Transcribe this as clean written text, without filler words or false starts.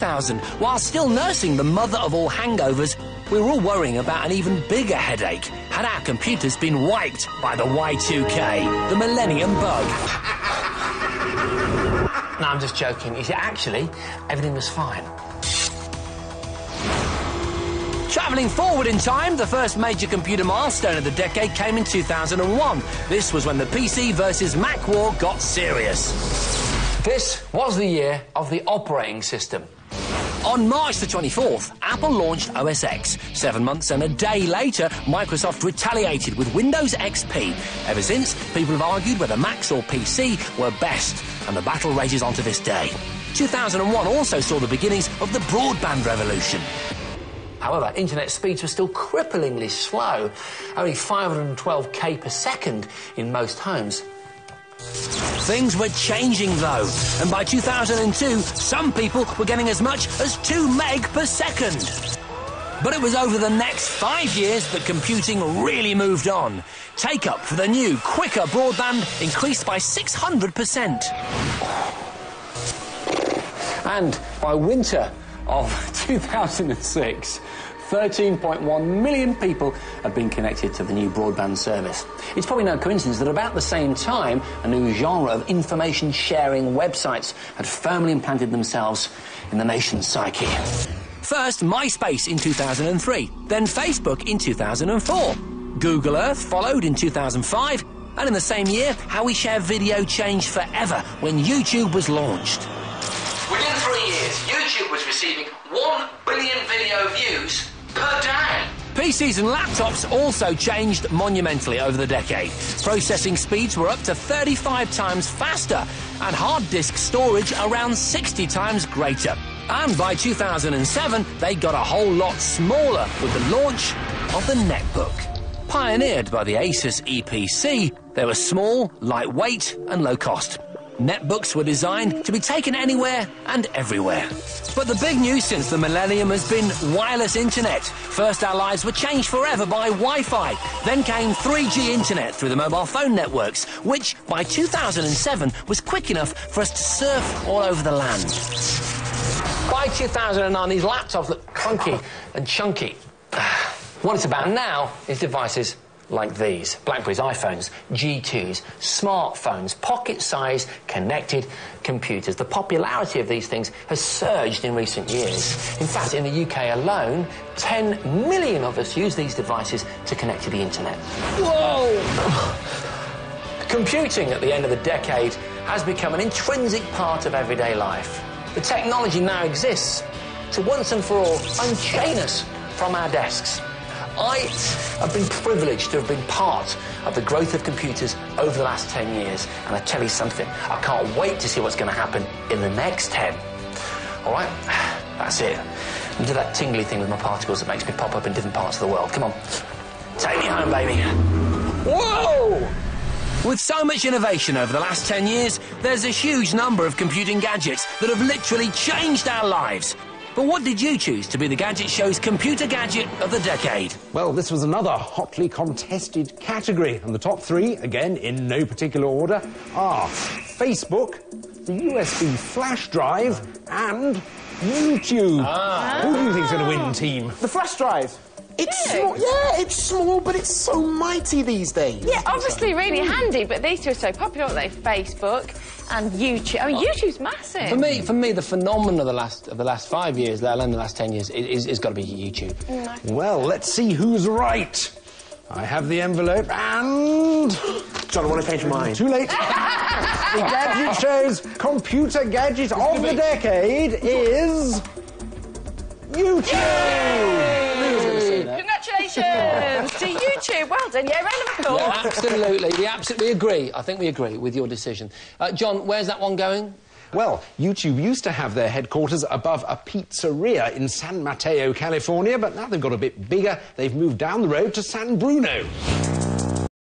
While still nursing the mother of all hangovers, we were all worrying about an even bigger headache. Had our computers been wiped by the Y2K, the Millennium Bug? No, I'm just joking. You see, actually, everything was fine. Travelling forward in time, the first major computer milestone of the decade came in 2001. This was when the PC versus Mac war got serious. This was the year of the operating system. On March the 24th, Apple launched OS X. 7 months and a day later, Microsoft retaliated with Windows XP. Ever since, people have argued whether Macs or PC were best, and the battle rages on to this day. 2001 also saw the beginnings of the broadband revolution. However, internet speeds were still cripplingly slow, only 512k per second in most homes. Things were changing, though, and by 2002, some people were getting as much as 2 meg per second. But it was over the next 5 years that computing really moved on. Take-up for the new, quicker broadband increased by 600%. And by winter of 2006, 13.1 million people have been connected to the new broadband service. It's probably no coincidence that about the same time, a new genre of information-sharing websites had firmly implanted themselves in the nation's psyche. First, MySpace in 2003, then Facebook in 2004. Google Earth followed in 2005, and in the same year, how we share video changed forever when YouTube was launched. Within 3 years, YouTube was receiving 1 billion video views per day. PCs and laptops also changed monumentally over the decade. Processing speeds were up to 35 times faster, and hard disk storage around 60 times greater. And by 2007, they got a whole lot smaller with the launch of the netbook. Pioneered by the Asus EPC, they were small, lightweight, and low cost. Netbooks were designed to be taken anywhere and everywhere. But the big news since the millennium has been wireless internet. First, our lives were changed forever by Wi-Fi. Then came 3G internet through the mobile phone networks, which by 2007 was quick enough for us to surf all over the land. By 2009, these laptops look clunky and chunky. What it's about now is devices like these. BlackBerry's iPhones, G2s, smartphones, pocket-sized connected computers. The popularity of these things has surged in recent years. In fact, in the UK alone, 10 million of us use these devices to connect to the internet. Whoa! Computing at the end of the decade has become an intrinsic part of everyday life. The technology now exists to once and for all unchain us from our desks. I have been privileged to have been part of the growth of computers over the last 10 years. And I tell you something, I can't wait to see what's going to happen in the next 10. All right, that's it. And do that tingly thing with my particles that makes me pop up in different parts of the world. Come on, take me home, baby. Whoa! With so much innovation over the last 10 years, there's a huge number of computing gadgets that have literally changed our lives. But what did you choose to be the Gadget Show's computer gadget of the decade? Well, this was another hotly contested category, and the top 3, again in no particular order, are Facebook, the USB flash drive, and YouTube. Who do you think's going to win, team? The flash drive. It's small, yeah, it's small, but it's so mighty these days. Yeah, obviously really handy, but these two are so popular, aren't they? Facebook and YouTube. I mean, YouTube's massive. For me, the phenomenon of the last 5 years, let alone the last 10 years, is got to be YouTube. No. Well, let's see who's right. I have the envelope and... John, I want to change my mind. Too late. The Gadget Show's computer gadget of the decade is... YouTube! Yay! Congratulations to YouTube. Well done. Yeah, round of applause. Yeah, absolutely. We absolutely agree. I think we agree with your decision. John, where's that one going? Well, YouTube used to have their headquarters above a pizzeria in San Mateo, California, but now they've got a bit bigger. They've moved down the road to San Bruno.